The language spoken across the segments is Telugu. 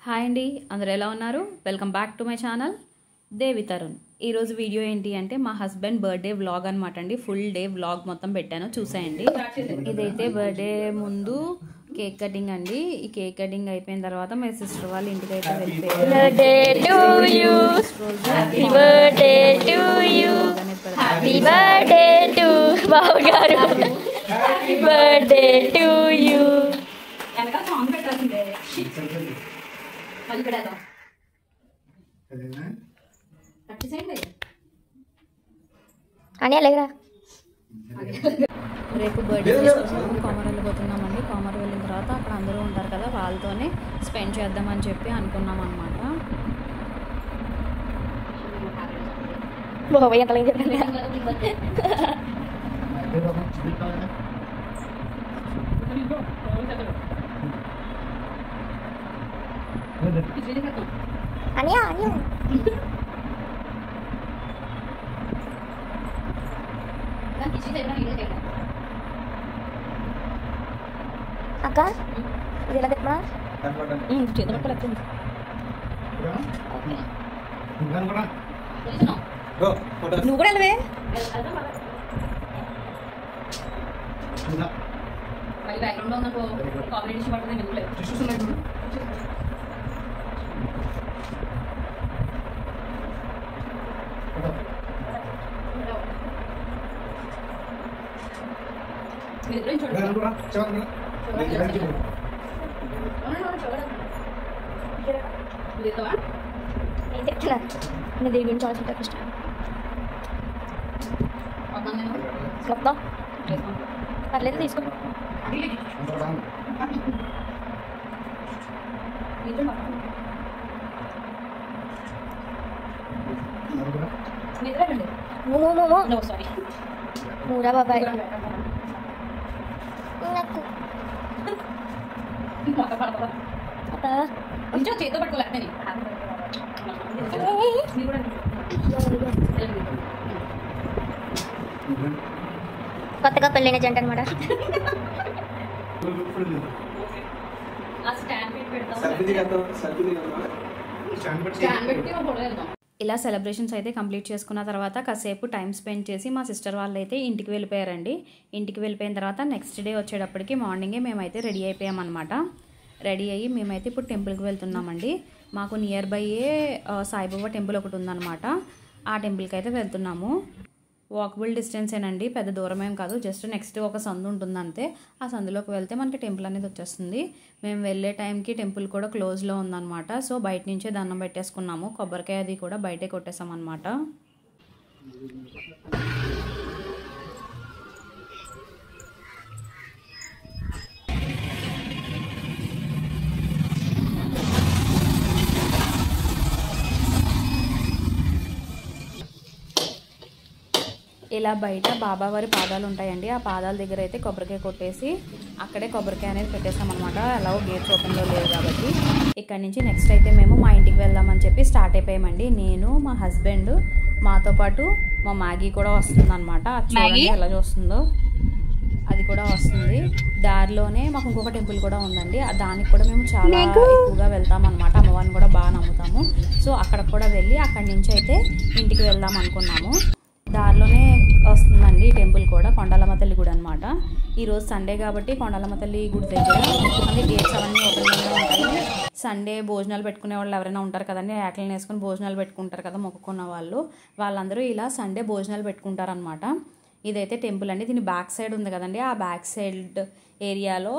హాయ్ అండి, అందరూ ఎలా ఉన్నారు? Welcome back to my channel Devi Tarun. ఈరోజు వీడియో ఏంటి అంటే మా హస్బెండ్ బర్త్డే వ్లాగ్ అనమాట అండి. ఫుల్ డే వ్లాగ్ మొత్తం పెట్టాను, చూసేయండి. ఇదైతే బర్త్డే ముందు కేక్ కటింగ్ అండి. ఈ కేక్ కటింగ్ అయిపోయిన తర్వాత మా సిస్టర్ వాళ్ళ ఇంటికి అయితే రేపు బర్త్డే చేసుకున్నాము. కామర్ వెళ్ళిపోతున్నామండి. కామర్ వెళ్ళిన తర్వాత అక్కడ అందరూ ఉంటారు కదా, వాళ్ళతోనే స్పెండ్ చేద్దామని చెప్పి అనుకున్నాం అనమాట. అక్క ఇది ఎలా చెప్పమా నువ్వు కూడా వెళ్ళవే. నేను చెప్తున్నా నేను దీని గురించి ఆలోచించా కృష్ణ మొత్తం పర్లేదు తీసుకో. మూరా బాబాయ్ చేతితో పట్టుకోలే కొత్తగా పెళ్ళైన జంట అనమాట. ఇలా సెలబ్రేషన్స్ అయితే కంప్లీట్ చేసుకున్న తర్వాత కాసేపు టైం స్పెండ్ చేసి మా సిస్టర్ వాళ్ళు అయితే ఇంటికి వెళ్ళిపోయారండి. ఇంటికి వెళ్ళిపోయిన తర్వాత నెక్స్ట్ డే వచ్చేటప్పటికి మార్నింగే మేమైతే రెడీ అయిపోయామన్నమాట. రెడీ అయ్యి మేమైతే ఇప్పుడు టెంపుల్కి వెళ్తున్నామండి. మాకు నియర్ బైయే సాయిబాబా టెంపుల్ ఒకటి ఉందన్నమాట. ఆ టెంపుల్కి అయితే వెళ్తున్నాము. వాకబుల్ డిస్టెన్సేనండి, పెద్ద దూరమేం కాదు. జస్ట్ నెక్స్ట్ ఒక సందు ఉంటుంది అంతే. ఆ సందులోకి వెళ్తే మనకి టెంపుల్ అనేది వచ్చేస్తుంది. మేము వెళ్ళే టైంకి టెంపుల్ కూడా క్లోజ్లో ఉందన్నమాట. సో బయట నుంచే దండం పెట్టేసుకున్నాము. కొబ్బరికాయ అది కూడా బయటే కొట్టేసాం అనమాట. ఇలా బయట బాబావారి పాదాలు ఉంటాయండి. ఆ పాదాల దగ్గర అయితే కొబ్బరికాయ కొట్టేసి అక్కడే కొబ్బరికాయ అనేది పెట్టేస్తామన్నమాట. అలాగో గేట్స్ ఓపెన్లో లేవు కాబట్టి. ఇక్కడ నుంచి నెక్స్ట్ అయితే మేము మా ఇంటికి వెళ్దామని చెప్పి స్టార్ట్ అయిపోయామండి. నేను, మా హస్బెండ్, మాతో పాటు మా మ్యాగీ కూడా వస్తుంది అనమాట. అది ఎలా చూస్తుందో అది కూడా వస్తుంది. దారిలోనే మాకు ఇంకొక టెంపుల్ కూడా ఉందండి. దానికి కూడా మేము చాలా ఎక్కువగా వెళ్తాం అనమాట. అమ్మవారిని కూడా బాగా నమ్ముతాము. సో అక్కడికి కూడా వెళ్ళి అక్కడి నుంచి అయితే ఇంటికి వెళ్దాం అనుకున్నాము. దారిలోనే వస్తుందండి టెంపుల్ కూడా, కొండలమ్మ తల్లి గుడి అనమాట. ఈరోజు సండే కాబట్టి కొండలమ్మ తల్లి గుడి దగ్గర అన్ని గేట్స్ అవన్నీ ఓపెన్గా ఉంటాయి. సండే భోజనాలు పెట్టుకునే వాళ్ళు ఎవరైనా ఉంటారు కదండి, యాటలను వేసుకొని భోజనాలు పెట్టుకుంటారు కదా మొక్కుకున్న వాళ్ళందరూ ఇలా సండే భోజనాలు పెట్టుకుంటారనమాట. ఇదైతే టెంపుల్ అండి. దీని బ్యాక్ సైడ్ ఉంది కదండి, ఆ బ్యాక్ సైడ్ ఏరియాలో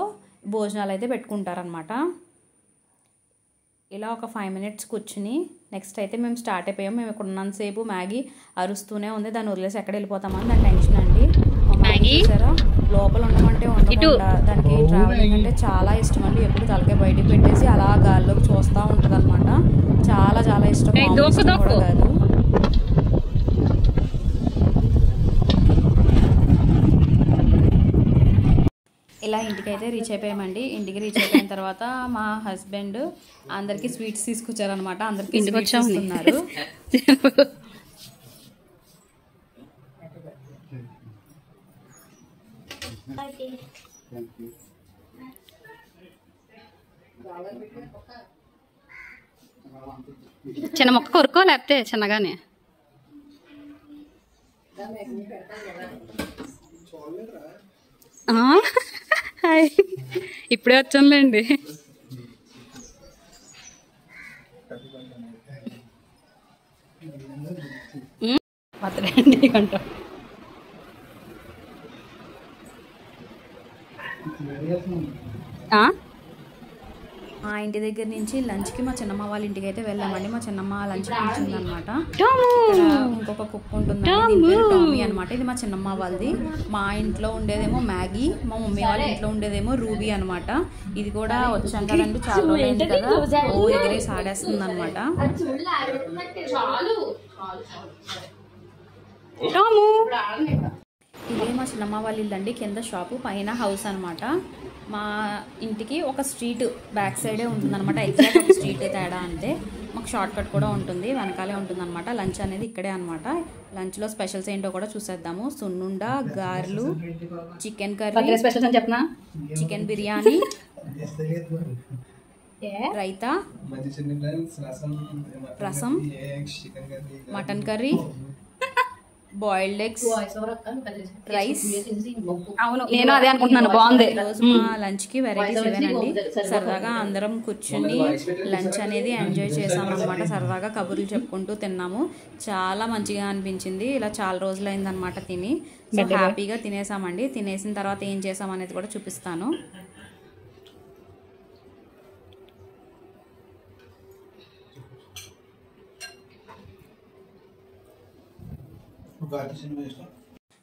భోజనాలు అయితే పెట్టుకుంటారనమాట. ఇలా ఒక 5 minutes కూర్చుని నెక్స్ట్ అయితే మేము స్టార్ట్ అయిపోయాం. మేము ఇక్కడ ఉన్నంతసేపు మ్యాగీ అరుస్తూనే ఉంది. దాన్ని వదిలేసి ఎక్కడ వెళ్ళిపోతామని దాని టెన్షన్ అండి. చూసారా, లోపల ఉండమంటే ఉండకుండా దానికి ట్రావెలింగ్ అంటే చాలా ఇష్టం అండి. ఎప్పుడు తలకాయ బయటకు పెట్టేసి అలా గాల్లోకి చూస్తూ ఉంటుంది అనమాట. చాలా చాలా ఇష్టం కూడా కాదు. ఇలా ఇంటికైతే రీచ్ అయిపోయామండి. ఇంటికి రీచ్ అయిపోయిన తర్వాత మా హస్బెండ్ అందరికి స్వీట్స్ తీసుకొచ్చారనమాట. అందరికి స్వీట్స్ ఇస్తున్నారు. చిన్న మొక్క కొరుకో లేకపోతే చిన్నగానే. హాయ్, ఇప్పుడే వచ్చానులేండి. బర్త్డే అంట. మా ఇంటి దగ్గర నుంచి లంచ్కి మా చిన్నమ్మ వాళ్ళ ఇంటికి అయితే వెళ్ళామండి. మా చిన్నమ్మ లంచ్ పిలిచింది అనమాట. ఇంకొక కుక్ ఉంటుంది టామీ అనమాట. ఇది మా చిన్నమ్మ వాళ్ళది. మా ఇంట్లో ఉండేదేమో మ్యాగీ, మా మమ్మీ వాళ్ళ ఇంట్లో ఉండేదేమో రూబీ అనమాట. ఇది కూడా వచ్చాం కదండి, చాలా రోజులైంది కదా, ఓ ఎగిరేసి ఆడేస్తుంది అనమాట. ఇదే మా చిన్నమ్మ వాళ్ళ ఇల్లు అండి. కింద షాపు, పైన హౌస్ అనమాట. మా ఇంటికి ఒక స్ట్రీట్ బ్యాక్ సైడే ఉంటుంది అనమాట. ఎగ్జాక్ట్ ఒక స్ట్రీట్ తేడా అంతే. మాకు షార్ట్ కట్ కూడా ఉంటుంది, వెనకాలే ఉంటుంది అనమాట. లంచ్ అనేది ఇక్కడే అనమాట. లంచ్లో స్పెషల్స్ ఏంటో కూడా చూసేద్దాము. సున్నుండ, గారెలు, చికెన్ కర్రీ, స్పెషల్స్ అని చెప్పనా, చికెన్ బిర్యానీ, రైతా, రసం, mutton curry, boiled eggs, rice. అవును, నేను అదే అనుకుంటున్నాను. బాగుంది. రోజు మా లంచ్ కి వెరైటీస్ ఇవేనండి. సరదాగా అందరం కూర్చుని లంచ్ అనేది ఎంజాయ్ చేసాం అనమాట. సరదాగా కబుర్లు చెప్పుకుంటూ తిన్నాము. చాలా మంచిగా అనిపించింది. ఇలా చాలా రోజులైంది అనమాట తిని. సో హ్యాపీగా తినేసామండి. తినేసిన తర్వాత ఏం చేసాం అనేది కూడా చూపిస్తాను.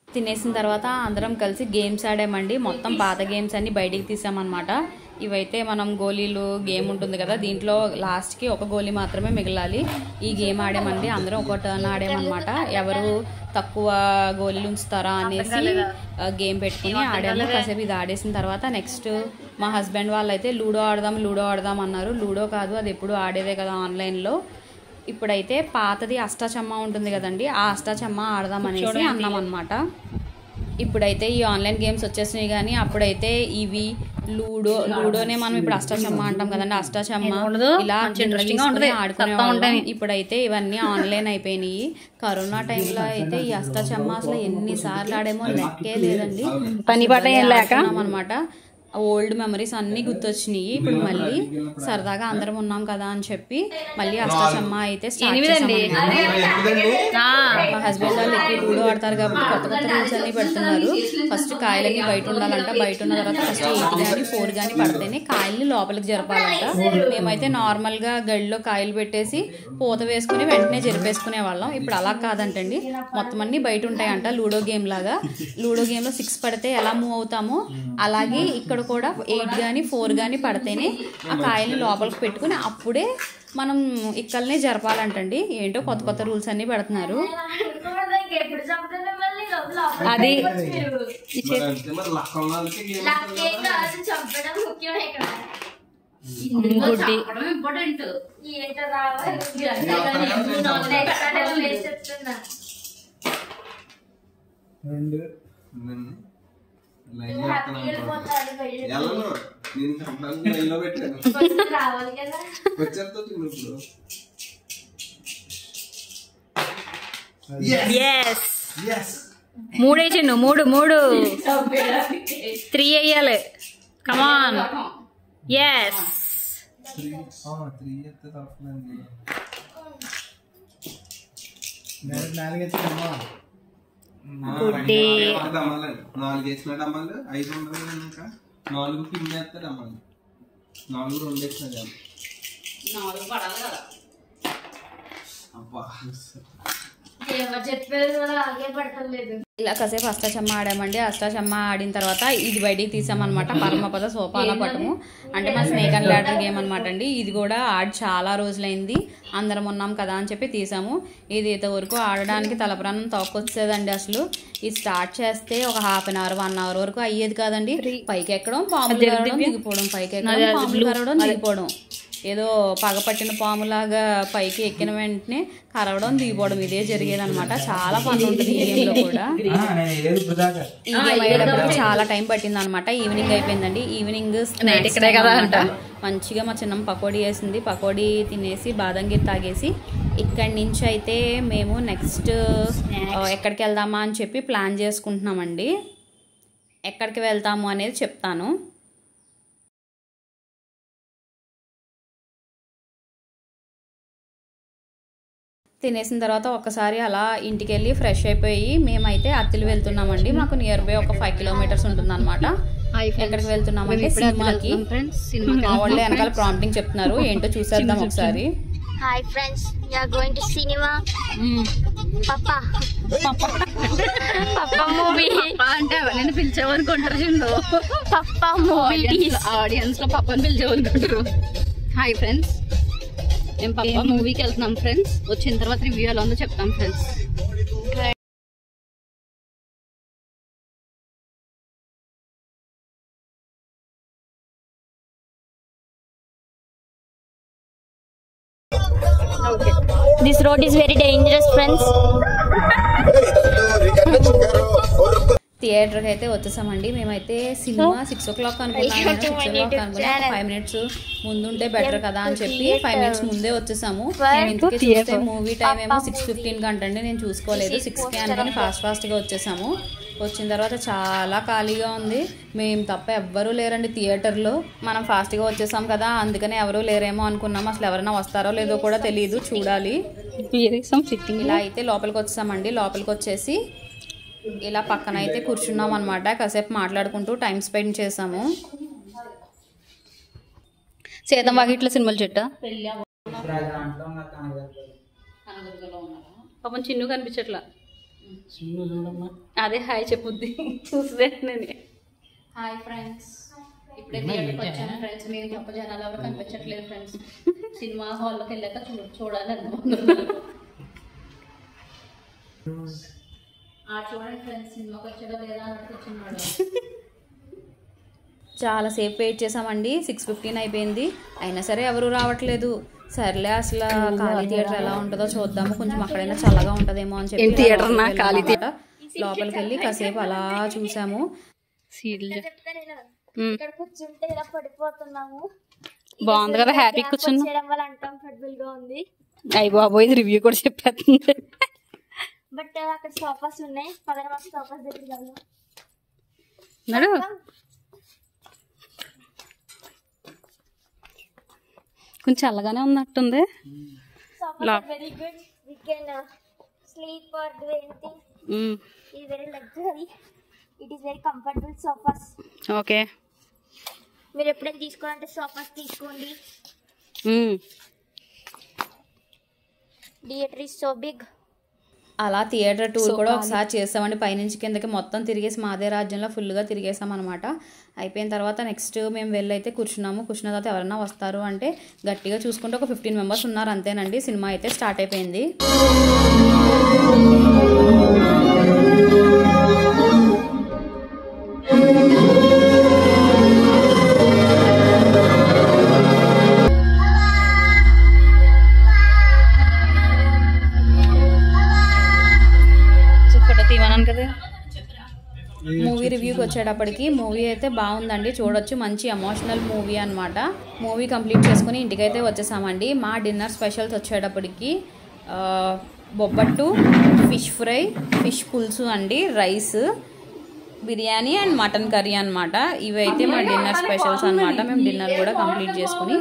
తినేసిన తర్వాత అందరం కలిసి గేమ్స్ ఆడామండి. మొత్తం పాత గేమ్స్ అన్ని బయటికి తీసామన్నమాట. ఇవైతే మనం గోళీలు గేమ్ ఉంటుంది కదా, దీంట్లో లాస్ట్కి ఒక గోళీ మాత్రమే మిగలాలి. ఈ గేమ్ ఆడామండి. అందరం ఒక టర్న్ ఆడామన్నమాట. ఎవరు తక్కువ గోళీలు ఉంచుతారా అనేసి గేమ్ పెట్టుకుని ఆడాము. కాసేపు ఇది ఆడేసిన తర్వాత నెక్స్ట్ మా హస్బెండ్ వాళ్ళు అయితే లూడో ఆడదాం అన్నారు. లూడో కాదు, అది ఎప్పుడు ఆడేదే కదా ఆన్లైన్లో. ఇప్పుడైతే పాతది అష్టాచమ్మ ఉంటుంది కదండి, ఆ అష్టాచమ్మ ఆడదాం అనేసి అన్నాం అనమాట. ఇప్పుడైతే ఈ ఆన్లైన్ గేమ్స్ వచ్చేసినాయి, కానీ అప్పుడైతే ఇవి లూడోనే మనం ఇప్పుడు అష్టాచమ్మ అంటాం కదండి. అష్టాచమ్మ ఇలా ఆడుకునే. ఇప్పుడైతే ఇవన్నీ ఆన్లైన్ అయిపోయినాయి. కరోనా టైంలో అయితే ఈ అష్టాచమ్మ అసలు ఎన్నిసార్లు ఆడేమో లెక్కే లేదండి. పని పాట అనమాట. ఓల్డ్ మెమరీస్ అన్ని గుర్తొచ్చినాయి. ఇప్పుడు మళ్ళీ సరదాగా అందరం ఉన్నాం కదా అని చెప్పి మళ్ళీ అష్టాచమ్మ అయితే స్టార్ట్ చేసాం. మా హస్బెండ్ వాళ్ళు ఎక్కువ లూడో ఆడతారు కాబట్టి కొత్త రూల్స్ అన్ని పెడుతున్నారు. ఫస్ట్ కాయలన్నీ బయట ఉండాలంట. బయట ఉన్న తర్వాత ఫస్ట్ 8 కానీ 4 కానీ పడితేనే కాయల్ని లోపలికి జరపాలంట. మేమైతే నార్మల్ గా గడిలో కాయలు పెట్టేసి పూత వేసుకుని వెంటనే జరిపేసుకునే వాళ్ళం. ఇప్పుడు అలా కాదంటండి, మొత్తం అన్ని బయట ఉంటాయంట. లూడో గేమ్ లాగా. లూడో గేమ్ లో 6 పడితే ఎలా మూవ్ అవుతామో అలాగే ఇక్కడ కూడా 8 కానీ 4 కానీ పడితేనే ఆ కాయల్ని లోపలికి పెట్టుకుని అప్పుడే మనం ఇక్కల్నే జరపాలంటండి. ఏంటో కొత్త రూల్స్ అన్ని పెడుతున్నారు. అది మూడు వేసిండు. మూడు 3 వేయాలి. కమాన్. ఎస్, గుడ్డి. 4 వేసిన డమ్మాలు 5 ఉండదు. ఇంకా 4 కింద వేస్తే డమ్మాలు 4 2 వేసిన 4 పడాలి కదా. అబ్బా ఇలా కాసేపు అష్టాచమ్మ ఆడామండి. అష్టాచమ్మ ఆడిన తర్వాత ఇది బయటికి తీసామన్నమాట. పరమపద సోపాన పటము అంటే మా స్నేక్ అండ్ ల్యాడర్ గేమ్ అనమాట అండి. ఇది కూడా ఆడి చాలా రోజులైంది. అందరం ఉన్నాం కదా అని చెప్పి తీసాము. ఇది ఇంతవరకు ఆడడానికి తలప్రాణం తోకొచ్చేదండి. అసలు ఇది స్టార్ట్ చేస్తే ఒక హాఫ్ అన్ అవర్ 1 అవర్ వరకు అయ్యేది కాదండి. పైకి ఎక్కడం, పాములు కరవడం, దిగిపోవడం, పైకి ఎక్కడం, పాములు కరవడం, దిగిపోవడం. ఏదో పగపట్టిన పాములాగా పైకి ఎక్కిన వెంటనే కరవడం, దిగిపోవడం ఇదే జరిగేది అనమాట. చాలా పని ఉంటుంది ఈ గేమ్ లో కూడా. ఈ గేమ్ అయ్యేటప్పుడు చాలా టైం పట్టింది అనమాట. ఈవినింగ్ అయిపోయిందండి. ఈవినింగ్ నైట్ ఇక్కడే కదా అంట. మంచిగా మా చిన్నమ్మ పకోడీ వేసింది. పకోడీ తినేసి బాదం గీర్ తాగేసి ఇక్కడి నుంచి అయితే మేము నెక్స్ట్ ఎక్కడికి వెళ్దామా అని చెప్పి ప్లాన్ చేసుకుంటున్నామండి. ఎక్కడికి వెళ్తాము అనేది చెప్తాను. తినేసిన తర్వాత ఒకసారి అలా ఇంటికి వెళ్ళి ఫ్రెష్ అయిపోయి మేమైతే అత్తిలి వెళ్తున్నామండి. మాకు నియర్ బై ఒక 5 కిలోమీటర్స్ ఉంటుంది అనమాట. ఎక్కడికి వెళ్తున్నామంటే సినిమాకి. మా వాళ్ళే వెనకాల ప్రాంప్టింగ్ చెప్తున్నారు, ఏంటో చూసేద్దాం ఒకసారి. Hi friends, we are going to cinema. పప్పా పప్పా మూవీ అంటే ఎవరైనా పిలిచేవనుకుంటారు చూడు. పప్పా మూవీ ఆడియన్స్ లో పప్పని పిలిచేవనుకుంటారు. హాయ్ ఫ్రెండ్స్, మేము పప్ప మూవీకి వెళ్తున్నాం ఫ్రెండ్స్. వచ్చిన తర్వాత రివ్యూ ఎలా ఉందో చెప్తాం friends. This road is very dangerous, friends. థియేటర్కి అయితే వచ్చేసామండి. మేమైతే సినిమా 6 o'clock అనుకున్నాము. 6 o'clock అనుకున్నాము. 5 minutes ముందుంటే బెటర్ కదా అని చెప్పి 5 minutes ముందే వచ్చేసాము. నేను ఇంటికి చూస్తే మూవీ టైం ఏమో 6:15 అంటండి. నేను చూసుకోలేదు, 6కి అనుకుని ఫాస్ట్గా వచ్చేసాము. వచ్చిన తర్వాత చాలా ఖాళీగా ఉంది. మేము తప్ప ఎవ్వరూ లేరండి థియేటర్లో. మనం ఫాస్ట్గా వచ్చేసాం కదా, అందుకని ఎవరూ లేరేమో అనుకున్నాము. అసలు ఎవరైనా వస్తారో లేదో కూడా తెలియదు, చూడాలి. ఇలా అయితే లోపలికి వచ్చేసామండి. లోపలికి వచ్చేసి ఇలా పక్కన అయితే కూర్చున్నాం అనమాట. కాసేపు మాట్లాడుకుంటూ టైం స్పెండ్ చేసాము. సీతం వాకిట్లో సినిమాలు చెట్ట పాపం చిన్ను కనిపించట్లా. అదే హాయ్ చెప్పుద్ది చూస్తే నేను. హాయ్ ఫ్రెండ్స్, ఇప్పుడే థియేటర్కి వచ్చాను ఫ్రెండ్స్. మీరు తప్ప జనాలు ఎవరు కనిపించట్లేదు ఫ్రెండ్స్. సినిమా హాల్లోకి వెళ్ళాక చూడాలి అనుకుంటున్నాను. చూడండి ఫ్రెండ్స్, సినిమాకి వచ్చాడో లేదా అని కూర్చున్నాడు. చాలాసేపు వెయిట్ చేసామండి. 6:15 అయిపోయింది, అయినా సరే ఎవరు రావట్లేదు. సర్లే అసలు ఖాళీ థియేటర్ ఎలా ఉంటుందో చూద్దాము, కొంచెం అక్కడైనా చల్లగా ఉంటుందేమో అని చెప్పి లోపలికి వెళ్ళి కాసేపు అలా చూసాము. ఇక్కడ కూర్చుంటే ఇలా పడిపోతున్నాము. బాగుంది కదా, హ్యాపీ కూర్చున్నా. అన్కంఫర్టబుల్ గా ఉంది. అయ్యి బాబోయ్, ఇది రివ్యూ కూడా చెప్పేస్తుంది. బట్ అక్కడ సోఫాస్ ఉన్నాయి. 10 మంది సోఫాస్ దగ్గర నడు. కొంచెం చల్లగానే ఉన్నట్టుంది. Very good. We can sleep or do anything. ఇది very luxury. It is very comfortable sofas. Okay, మీరు ఎప్పుడైనా తీసుకోవాలంటే సోఫాస్ తీసుకోండి. Theatre is so big. అలా థియేటర్ టూర్ కూడా ఒకసారి చేసామండి. పైనుంచి కిందకి మొత్తం తిరిగేసి మాదే రాజ్యంలో ఫుల్గా తిరిగేసాం అనమాట. అయిపోయిన తర్వాత నెక్స్ట్ మేము వెళ్ళి అయితే కూర్చున్నాము. కూర్చున్న తర్వాత ఎవరైనా వస్తారు అంటే గట్టిగా చూసుకుంటే ఒక 15 members ఉన్నారు, అంతేనండి. సినిమా అయితే స్టార్ట్ అయిపోయింది. మూవీ రివ్యూకి వచ్చేటప్పటికి మూవీ అయితే బాగుందండి, చూడొచ్చు. మంచి ఎమోషనల్ మూవీ అనమాట. మూవీ కంప్లీట్ చేసుకుని ఇంటికైతే వచ్చేసామండి. మా డిన్నర్ స్పెషల్స్ వచ్చేటప్పటికి బొబ్బట్టు, ఫిష్ ఫ్రై, ఫిష్ పులుసు అండి, rice, biryani and mutton curry అనమాట. ఇవైతే మా డిన్నర్ స్పెషల్స్ అనమాట. మేము డిన్నర్ కూడా కంప్లీట్ చేసుకుని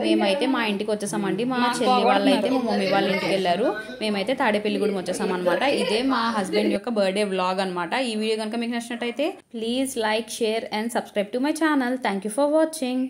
మేమైతే మా ఇంటికి వచ్చేసామండి. మా చెల్లి వాళ్ళు అయితే మా మమ్మీ వాళ్ళ ఇంటికి వెళ్ళారు. మేమైతే తాడేపల్లిగూడెం వచ్చేసాం అనమాట. ఇదే మా హస్బెండ్ యొక్క బర్త్డే వ్లాగ్ అనమాట. ఈ వీడియో కనుక మీకు నచ్చినట్టయితే please like, share and subscribe to my channel. Thank you for watching.